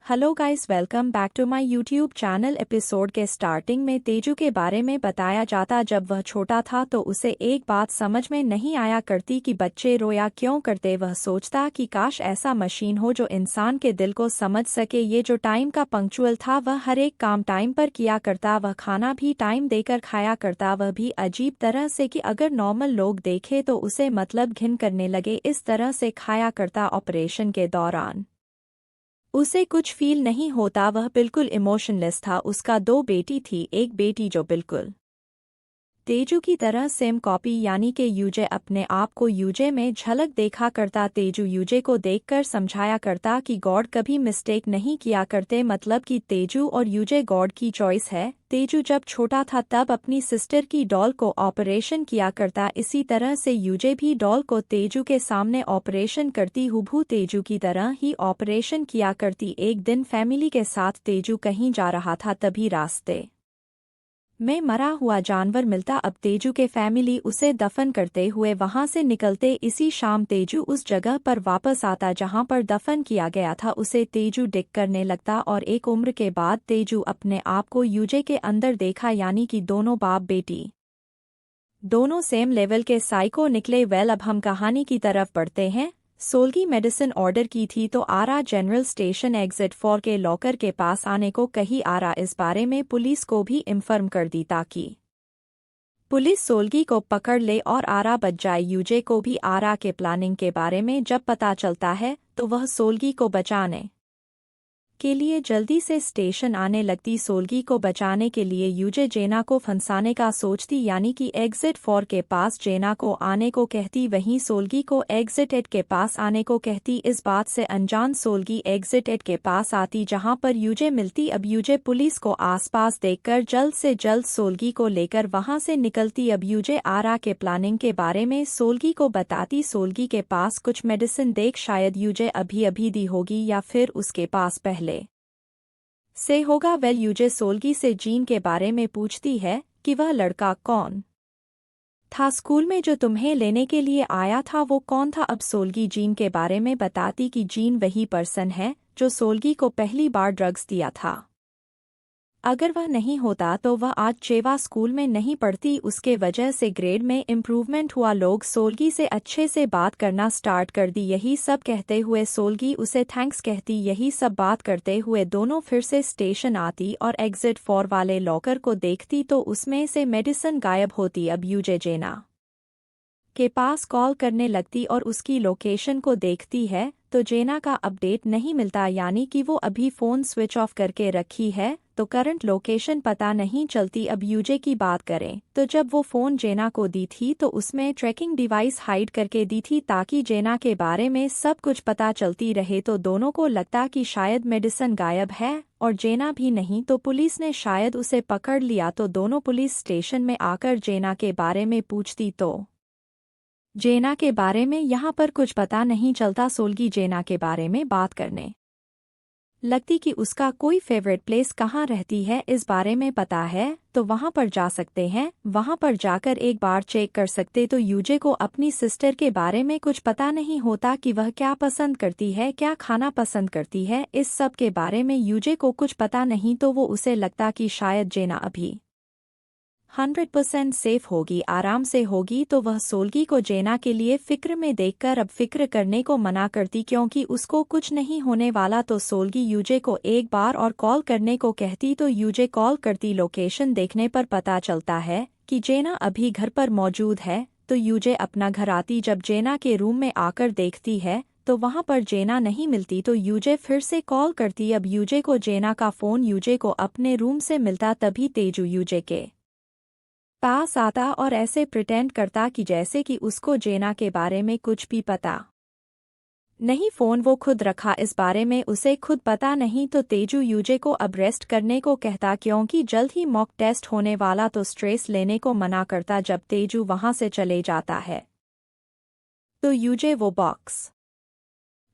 Hello guys, welcome back to my YouTube channel. Episode के starting में तेजू के बारे में बताया जाता। जब वह छोटा था तो उसे एक बात समझ में नहीं आया करती कि बच्चे रोया क्यों करते। वह सोचता कि काश ऐसा मशीन हो जो इंसान के दिल को समझ सके। ये जो टाइम का पंक्चुअल था, वह हर एक काम टाइम पर किया करता। वह खाना भी टाइम देकर खाया करता, वह भी अजीब तरह से कि अगर नॉर्मल लोग देखे तो उसे मतलब घिन करने लगे। इस तरह से खाया करता। ऑपरेशन के दौरान उसे कुछ फील नहीं होता, वह बिल्कुल इमोशनलेस था। उसका 2 बेटी थी, एक बेटी जो बिल्कुल तेजू की तरह सेम कॉपी, यानी कि यूजे अपने आप को यूजे में झलक देखा करता। तेजू यूजे को देखकर समझाया करता कि गॉड कभी मिस्टेक नहीं किया करते, मतलब कि तेजू और यूजे गॉड की चॉइस है। तेजू जब छोटा था तब अपनी सिस्टर की डॉल को ऑपरेशन किया करता, इसी तरह से यूजे भी डॉल को तेजू के सामने ऑपरेशन करती, हुबहू तेजू की तरह ही ऑपरेशन किया करती। एक दिन फैमिली के साथ तेजू कहीं जा रहा था, तभी रास्ते में मरा हुआ जानवर मिलता। अब तेजू के फैमिली उसे दफन करते हुए वहां से निकलते। इसी शाम तेजू उस जगह पर वापस आता जहां पर दफन किया गया था। उसे तेजू डिग करने लगता और एक उम्र के बाद तेजू अपने आप को यूजे के अंदर देखा, यानी कि दोनों बाप बेटी दोनों सेम लेवल के साइको निकले। वेल, अब हम कहानी की तरफ बढ़ते हैं। सोल्गी मेडिसिन ऑर्डर की थी तो आरा जनरल स्टेशन एग्जिट 4 के लॉकर के पास आने को कही। आरा इस बारे में पुलिस को भी इन्फॉर्म कर दी ताकि पुलिस सोल्गी को पकड़ ले और आरा बच जाए। यूजे को भी आरा के प्लानिंग के बारे में जब पता चलता है तो वह सोल्गी को बचाने के लिए जल्दी से स्टेशन आने लगती। सोल्गी को बचाने के लिए यूजे जेना को फंसाने का सोचती, यानी कि एग्जिट 4 के पास जेना को आने को कहती, वहीं सोल्गी को एग्जिट 8 के पास आने को कहती। इस बात से अनजान सोल्गी एग्जिट 8 के पास आती जहां पर यूजे मिलती। अब यूजे पुलिस को आसपास देखकर जल्द से जल्द सोल्गी को लेकर वहां से निकलती। अब यूजे आरा के प्लानिंग के बारे में सोल्गी को बताती। सोल्गी के पास कुछ मेडिसिन देख शायद यूजे अभी अभी दी होगी या फिर उसके पास पहले से होगा। वेल, यूजे सोल्गी से जीन के बारे में पूछती है कि वह लड़का कौन था स्कूल में जो तुम्हें लेने के लिए आया था, वो कौन था। अब सोल्गी जीन के बारे में बताती कि जीन वही पर्सन है जो सोल्गी को पहली बार ड्रग्स दिया था। अगर वह नहीं होता तो वह आज चेवा स्कूल में नहीं पढ़ती। उसके वजह से ग्रेड में इम्प्रूवमेंट हुआ। लोग सोल्गी से अच्छे से बात करना स्टार्ट कर दी। यही सब कहते हुए सोल्गी उसे थैंक्स कहती। यही सब बात करते हुए दोनों फिर से स्टेशन आती और एग्जिट 4 वाले लॉकर को देखती तो उसमें से मेडिसिन गायब होती। अब यूजे जेना के पास कॉल करने लगती और उसकी लोकेशन को देखती है तो जेना का अपडेट नहीं मिलता, यानी कि वो अभी फ़ोन स्विच ऑफ करके रखी है तो करंट लोकेशन पता नहीं चलती। अब यूजे की बात करें तो जब वो फ़ोन जेना को दी थी तो उसमें ट्रैकिंग डिवाइस हाइड करके दी थी ताकि जेना के बारे में सब कुछ पता चलती रहे। तो दोनों को लगता कि शायद मेडिसिन गायब है और जेना भी नहीं तो पुलिस ने शायद उसे पकड़ लिया। तो दोनों पुलिस स्टेशन में आकर जेना के बारे में पूछती तो जेना के बारे में यहाँ पर कुछ पता नहीं चलता। सोल्गी जेना के बारे में बात करने लगती कि उसका कोई फेवरेट प्लेस कहाँ रहती है, इस बारे में पता है तो वहाँ पर जा सकते हैं, वहाँ पर जाकर एक बार चेक कर सकते। तो यूजे को अपनी सिस्टर के बारे में कुछ पता नहीं होता कि वह क्या पसंद करती है, क्या खाना पसंद करती है। इस सब के बारे में यूजे को कुछ पता नहीं तो वो उसे लगता कि शायद जेना अभी 100% सेफ होगी, आराम से होगी। तो वह सोल्गी को जेना के लिए फिक्र में देखकर अब फिक्र करने को मना करती क्योंकि उसको कुछ नहीं होने वाला। तो सोल्गी यूजे को एक बार और कॉल करने को कहती तो यूजे कॉल करती। लोकेशन देखने पर पता चलता है कि जेना अभी घर पर मौजूद है तो यूजे अपना घर आती। जब जेना के रूम में आकर देखती है तो वहां पर जेना नहीं मिलती तो यूजे फिर से कॉल करती। अब यूजे को जेना का फ़ोन यूजे को अपने रूम से मिलता, तभी तेजू यूजे के पास आता और ऐसे प्रिटेंड करता कि जैसे कि उसको जेना के बारे में कुछ भी पता नहीं। फ़ोन वो खुद रखा, इस बारे में उसे खुद पता नहीं। तो तेजू यूजे को अब रेस्ट करने को कहता क्योंकि जल्द ही मॉक टेस्ट होने वाला, तो स्ट्रेस लेने को मना करता। जब तेजू वहां से चले जाता है तो यूजे वो बॉक्स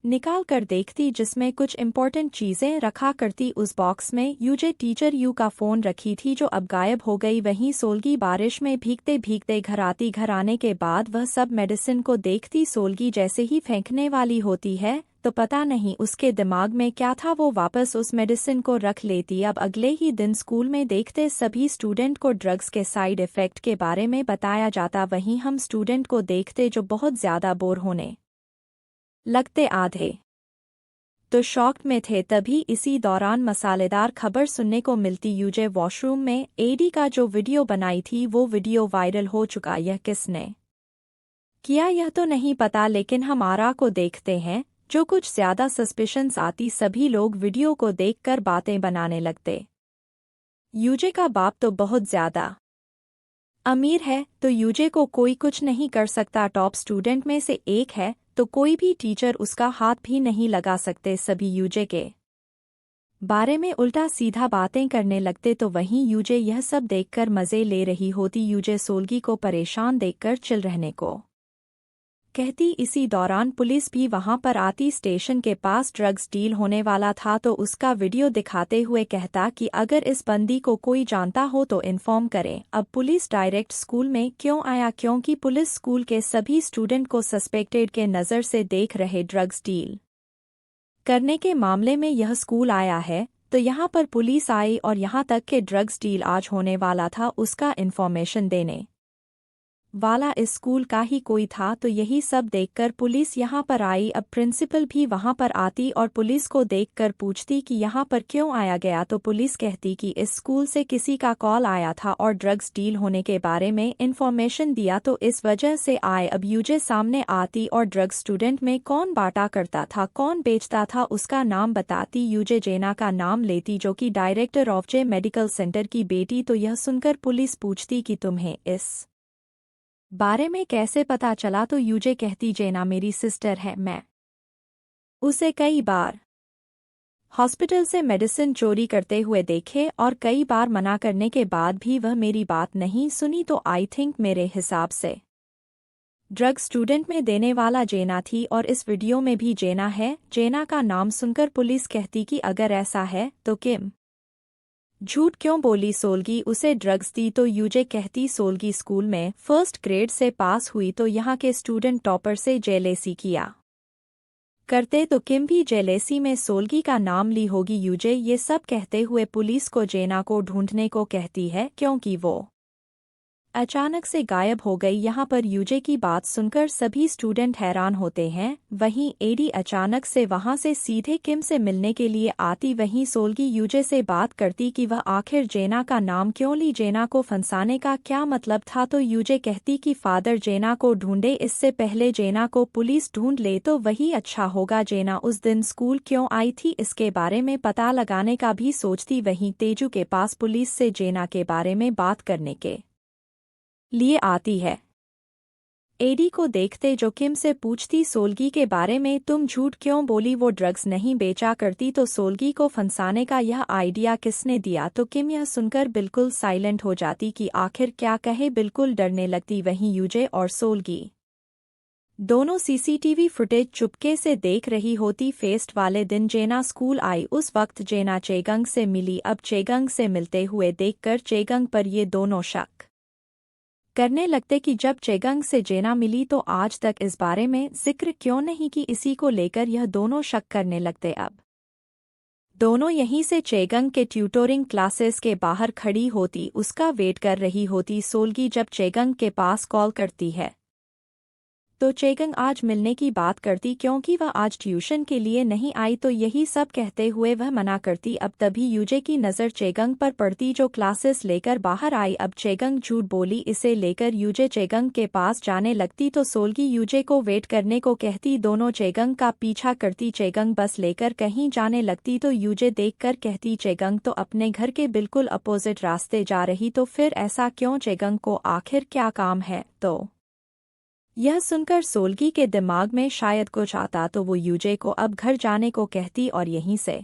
निकाल कर देखती जिसमें कुछ इम्पोर्टेंट चीज़ें रखा करती। उस बॉक्स में यूजे टीचर यू का फ़ोन रखी थी जो अब गायब हो गई। वहीं सोल्गी बारिश में भीगते भीगते घर आती। घर आने के बाद वह सब मेडिसिन को देखती। सोल्गी जैसे ही फेंकने वाली होती है तो पता नहीं उसके दिमाग में क्या था, वो वापस उस मेडिसिन को रख लेती। अब अगले ही दिन स्कूल में देखते सभी स्टूडेंट को ड्रग्स के साइड इफ़ेक्ट के बारे में बताया जाता, वहीं हम स्टूडेंट को देखते जो बहुत ज़्यादा बोर होने लगते। आधे तो शॉक में थे। तभी इसी दौरान मसालेदार खबर सुनने को मिलती, यूजे वॉशरूम में एडी का जो वीडियो बनाई थी वो वीडियो वायरल हो चुका। यह किसने किया यह तो नहीं पता, लेकिन हम आरा को देखते हैं। जो कुछ ज्यादा सस्पिशंस आती, सभी लोग वीडियो को देखकर बातें बनाने लगते। यूजे का बाप तो बहुत ज्यादा अमीर है, तो यूजे को कोई कुछ नहीं कर सकता। टॉप स्टूडेंट में से एक है, तो कोई भी टीचर उसका हाथ भी नहीं लगा सकते। सभी यूजे के बारे में उल्टा सीधा बातें करने लगते, तो वहीं यूजे यह सब देखकर मज़े ले रही होती। यूजे सोल्गी को परेशान देखकर चिल रहने को कहती। इसी दौरान पुलिस भी वहां पर आती। स्टेशन के पास ड्रग्स डील होने वाला था, तो उसका वीडियो दिखाते हुए कहता कि अगर इस बंदी को कोई जानता हो तो इन्फॉर्म करें। अब पुलिस डायरेक्ट स्कूल में क्यों आया, क्योंकि पुलिस स्कूल के सभी स्टूडेंट को सस्पेक्टेड के नज़र से देख रहे। ड्रग्स डील करने के मामले में यह स्कूल आया है, तो यहाँ पर पुलिस आई और यहाँ तक के ड्रग्स डील आज होने वाला था, उसका इन्फॉर्मेशन देने वाला इस स्कूल का ही कोई था। तो यही सब देखकर पुलिस यहाँ पर आई। अब प्रिंसिपल भी वहाँ पर आती और पुलिस को देखकर पूछती कि यहाँ पर क्यों आया गया, तो पुलिस कहती कि इस स्कूल से किसी का कॉल आया था और ड्रग्स डील होने के बारे में इन्फॉर्मेशन दिया, तो इस वजह से आए। अब यूजे सामने आती और ड्रग्स स्टूडेंट में कौन बांटा करता था, कौन बेचता था, उसका नाम बताती। यूजे जेना का नाम लेती, जो कि director of J medical centre की बेटी। तो यह सुनकर पुलिस पूछती कि तुम्हें इस बारे में कैसे पता चला, तो यूजे कहती जेना मेरी सिस्टर है, मैं उसे कई बार हॉस्पिटल से मेडिसिन चोरी करते हुए देखे और कई बार मना करने के बाद भी वह मेरी बात नहीं सुनी, तो आई थिंक मेरे हिसाब से ड्रग स्टूडेंट में देने वाला जेना थी और इस वीडियो में भी जेना है। जेना का नाम सुनकर पुलिस कहती कि अगर ऐसा है तो किम झूठ क्यों बोली, सोल्गी उसे ड्रग्स दी। तो यूजे कहती सोल्गी स्कूल में फर्स्ट ग्रेड से पास हुई, तो यहाँ के स्टूडेंट टॉपर से जेलेसी किया करते, तो किम भी जेलेसी में सोल्गी का नाम ली होगी। यूजे ये सब कहते हुए पुलिस को जेना को ढूंढने को कहती है, क्योंकि वो अचानक से गायब हो गई। यहाँ पर यूजे की बात सुनकर सभी स्टूडेंट हैरान होते हैं। वहीं एडी अचानक से वहाँ से सीधे किम से मिलने के लिए आती। वहीं सोल्गी यूजे से बात करती कि वह आखिर जेना का नाम क्यों ली, जेना को फंसाने का क्या मतलब था। तो यूजे कहती कि फादर जेना को ढूंढे, इससे पहले जेना को पुलिस ढूंढ ले तो वही अच्छा होगा। जेना उस दिन स्कूल क्यों आई थी, इसके बारे में पता लगाने का भी सोचती। वहीं तेजू के पास पुलिस से जेना के बारे में बात करने के लिए आती है। एडी को देखते जो किम से पूछती सोल्गी के बारे में, तुम झूठ क्यों बोली, वो ड्रग्स नहीं बेचा करती। तो सोल्गी को फंसाने का यह आइडिया किसने दिया, तो किम यह सुनकर बिल्कुल साइलेंट हो जाती कि आखिर क्या कहे, बिल्कुल डरने लगती। वहीं यूजे और सोल्गी दोनों सीसीटीवी फुटेज चुपके से देख रही होती। फेस्ट वाले दिन जेना स्कूल आई, उस वक्त जेना चेगंग से मिली। अब चेगंग से मिलते हुए देखकर चेगंग पर ये दोनों शक करने लगते कि जब चेगंग से जेना मिली तो आज तक इस बारे में जिक्र क्यों नहीं की, इसी को लेकर यह दोनों शक करने लगते। अब दोनों यहीं से चेगंग के ट्यूटोरिंग क्लासेस के बाहर खड़ी होती, उसका वेट कर रही होती। सोल्गी जब चेगंग के पास कॉल करती है तो चेगंग आज मिलने की बात करती, क्योंकि वह आज ट्यूशन के लिए नहीं आई। तो यही सब कहते हुए वह मना करती। अब तभी यूजे की नज़र चेगंग पर पड़ती, जो क्लासेस लेकर बाहर आई। अब चेगंग झूठ बोली, इसे लेकर यूजे चेगंग के पास जाने लगती, तो सोल्गी यूजे को वेट करने को कहती। दोनों चेगंग का पीछा करती। चेगंग बस लेकर कहीं जाने लगती, तो यूजे देखकर कहती चेगंग तो अपने घर के बिल्कुल अपोजिट रास्ते जा रही, तो फिर ऐसा क्यों, चेगंग को आखिर क्या काम है। तो यह सुनकर सोल्गी के दिमाग में शायद कुछ आता, तो वो यूजे को अब घर जाने को कहती और यहीं से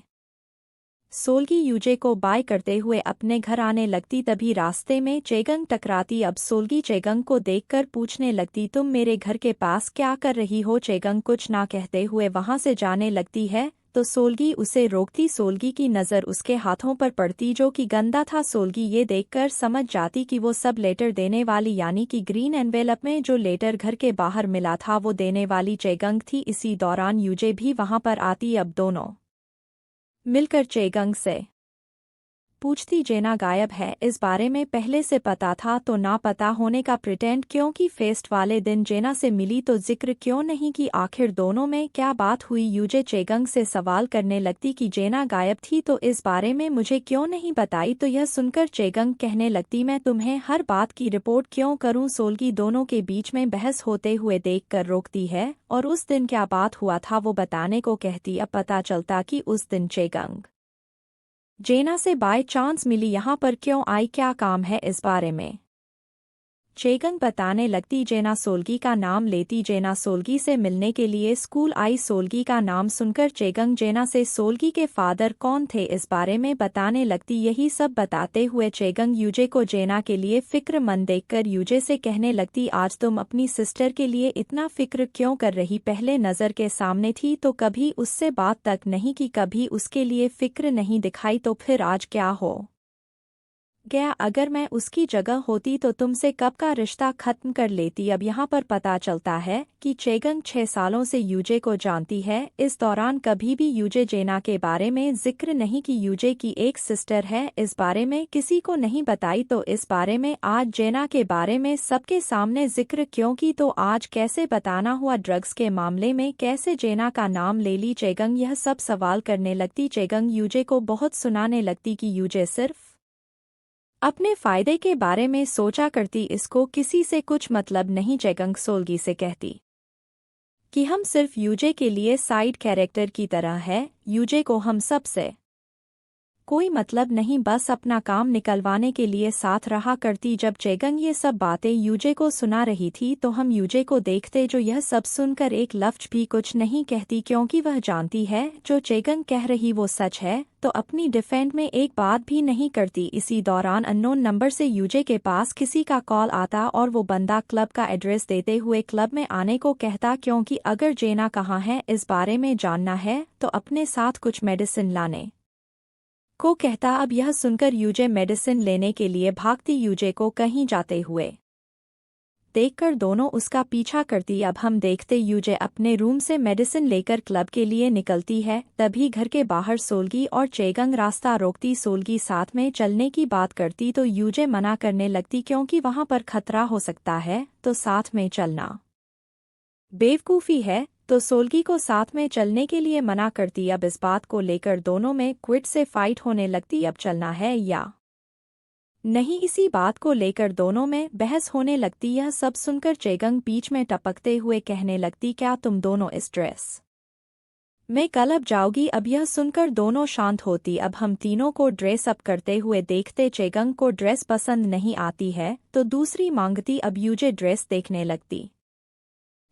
सोल्गी यूजे को बाय करते हुए अपने घर आने लगती। तभी रास्ते में चेगंग टकराती। अब सोल्गी चेगंग को देखकर पूछने लगती, तुम मेरे घर के पास क्या कर रही हो। चेगंग कुछ ना कहते हुए वहां से जाने लगती है। तो सोल्गी उसे रोकती। सोल्गी की नज़र उसके हाथों पर पड़ती जो कि गंदा था। सोल्गी ये देखकर समझ जाती कि वो सब लेटर देने वाली यानी कि ग्रीन एनवेलप में जो लेटर घर के बाहर मिला था वो देने वाली चेगंग थी। इसी दौरान यूजे भी वहां पर आती। अब दोनों मिलकर चेगंग से पूछती जेना गायब है, इस बारे में पहले से पता था तो ना पता होने का प्रिटेंड क्योंकि फेस्ट वाले दिन जेना से मिली तो जिक्र क्यों नहीं कि आखिर दोनों में क्या बात हुई। यूजे चेगंग से सवाल करने लगती कि जेना गायब थी तो इस बारे में मुझे क्यों नहीं बताई। तो यह सुनकर चेगंग कहने लगती मैं तुम्हें हर बात की रिपोर्ट क्यों करूं। सोल्गी दोनों के बीच में बहस होते हुए देखकर रोकती है और उस दिन क्या बात हुआ था वो बताने को कहती। अब पता चलता कि उस दिन चेगंग जेना से बाय चांस मिली, यहाँ पर क्यों आई, क्या काम है, इस बारे में चेगंग बताने लगती। जेना सोल्गी का नाम लेती। जेना सोल्गी से मिलने के लिए स्कूल आई। सोल्गी का नाम सुनकर चेगंग जेना से सोल्गी के फादर कौन थे इस बारे में बताने लगती। यही सब बताते हुए चेगंग यूजे को जेना के लिए फिक्रमंद देखकर यूजे से कहने लगती आज तुम अपनी सिस्टर के लिए इतना फिक्र क्यों कर रही। पहले नज़र के सामने थी तो कभी उससे बात तक नहीं की, कभी उसके लिए फिक्र नहीं दिखाई, तो फिर आज क्या हो गया। अगर मैं उसकी जगह होती तो तुमसे कब का रिश्ता खत्म कर लेती। अब यहाँ पर पता चलता है कि चेगंग 6 सालों से यूजे को जानती है। इस दौरान कभी भी यूजे जेना के बारे में जिक्र नहीं कि यूजे की एक सिस्टर है, इस बारे में किसी को नहीं बताई। तो इस बारे में आज जेना के बारे में सबके सामने जिक्र क्योंकि तो आज कैसे बताना हुआ। ड्रग्स के मामले में कैसे जेना का नाम ले ली। चेगंग यह सब सवाल करने लगती। चेगंग यूजे को बहुत सुनाने लगती कि यूजे सिर्फ अपने फायदे के बारे में सोचा करती, इसको किसी से कुछ मतलब नहीं। चेगंग सोल्गी से कहती कि हम सिर्फ यूजे के लिए साइड कैरेक्टर की तरह है, यूजे को हम सब से कोई मतलब नहीं, बस अपना काम निकलवाने के लिए साथ रहा करती। जब चेगंग ये सब बातें यूजे को सुना रही थी तो हम यूजे को देखते जो यह सब सुनकर एक लफ्ज भी कुछ नहीं कहती क्योंकि वह जानती है जो चेगंग कह रही वो सच है, तो अपनी डिफेंड में एक बात भी नहीं करती। इसी दौरान अननोन नंबर से यूजे के पास किसी का कॉल आता और वो बंदा क्लब का एड्रेस देते हुए क्लब में आने को कहता क्योंकि अगर जेना कहाँ है इस बारे में जानना है तो अपने साथ कुछ मेडिसिन लाने को कहता। अब यह सुनकर यूजे मेडिसिन लेने के लिए भागती। यूजे को कहीं जाते हुए देखकर दोनों उसका पीछा करती। अब हम देखते यूजे अपने रूम से मेडिसिन लेकर क्लब के लिए निकलती है। तभी घर के बाहर सोल्गी और चेगंग रास्ता रोकती। सोल्गी साथ में चलने की बात करती तो यूजे मना करने लगती क्योंकि वहां पर खतरा हो सकता है, तो साथ में चलना बेवकूफ़ी है, तो सोल्गी को साथ में चलने के लिए मना करती। अब इस बात को लेकर दोनों में क्विट से फाइट होने लगती। अब चलना है या नहीं, इसी बात को लेकर दोनों में बहस होने लगती। यह सब सुनकर चेगंग बीच में टपकते हुए कहने लगती क्या तुम दोनों इस ड्रेस में क्लब जाओगी। अब यह सुनकर दोनों शांत होती। अब हम तीनों को ड्रेस अप करते हुए देखते। चेगंग को ड्रेस पसंद नहीं आती है तो दूसरी मांगती। अब यूजे ड्रेस देखने लगती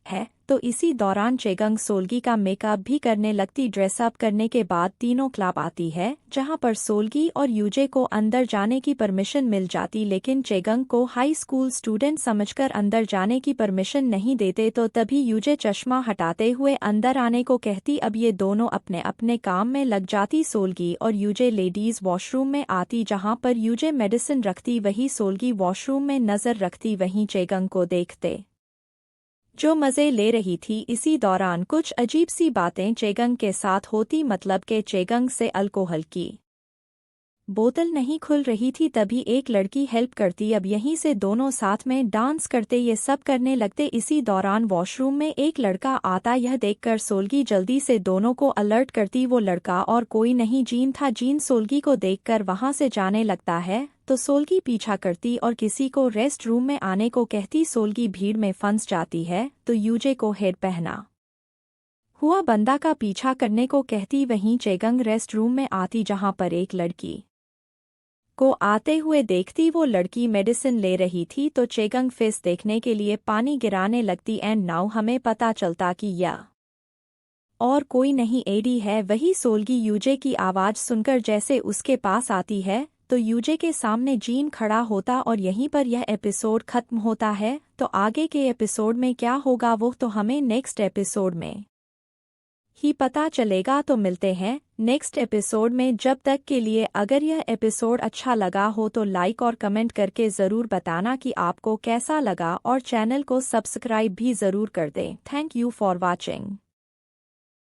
है तो इसी दौरान चेगंग सोल्गी का मेकअप भी करने लगती। ड्रेसअप करने के बाद तीनों क्लब आती है जहां पर सोल्गी और यूजे को अंदर जाने की परमिशन मिल जाती, लेकिन चेगंग को हाई स्कूल स्टूडेंट समझकर अंदर जाने की परमिशन नहीं देते। तो तभी यूजे चश्मा हटाते हुए अंदर आने को कहती। अब ये दोनों अपने अपने काम में लग जाती। सोल्गी और यूजे लेडीज वॉशरूम में आती जहां पर यूजे मेडिसिन रखती, वही सोल्गी वॉशरूम में नजर रखती, वहीं चेगंग को देखते जो मज़े ले रही थी। इसी दौरान कुछ अजीब सी बातें चेगंग के साथ होती, मतलब के चेगंग से अल्कोहल की बोतल नहीं खुल रही थी। तभी एक लड़की हेल्प करती। अब यहीं से दोनों साथ में डांस करते ये सब करने लगते। इसी दौरान वॉशरूम में एक लड़का आता। यह देखकर सोल्गी जल्दी से दोनों को अलर्ट करती। वो लड़का और कोई नहीं जीन था। जीन सोल्गी को देखकर वहां से जाने लगता है तो सोल्गी पीछा करती और किसी को रेस्ट रूम में आने को कहती। सोल्गी भीड़ में फंस जाती है तो यूजे को हेड पहना हुआ बंदा का पीछा करने को कहती। वहीं चेगंग रेस्ट रूम में आती जहां पर एक लड़की को आते हुए देखती। वो लड़की मेडिसिन ले रही थी तो चेगंग फेस देखने के लिए पानी गिराने लगती। एंड नाउ हमें पता चलता कि यह और कोई नहीं एडी है। वही सोल्गी यूजे की आवाज़ सुनकर जैसे उसके पास आती है तो यूजे के सामने जीन खड़ा होता और यहीं पर यह एपिसोड खत्म होता है। तो आगे के एपिसोड में क्या होगा वो तो हमें नेक्स्ट एपिसोड में ही पता चलेगा। तो मिलते हैं नेक्स्ट एपिसोड में। जब तक के लिए अगर यह एपिसोड अच्छा लगा हो तो लाइक और कमेंट करके ज़रूर बताना कि आपको कैसा लगा, और चैनल को सब्सक्राइब भी ज़रूर कर दें। Thank you for watching.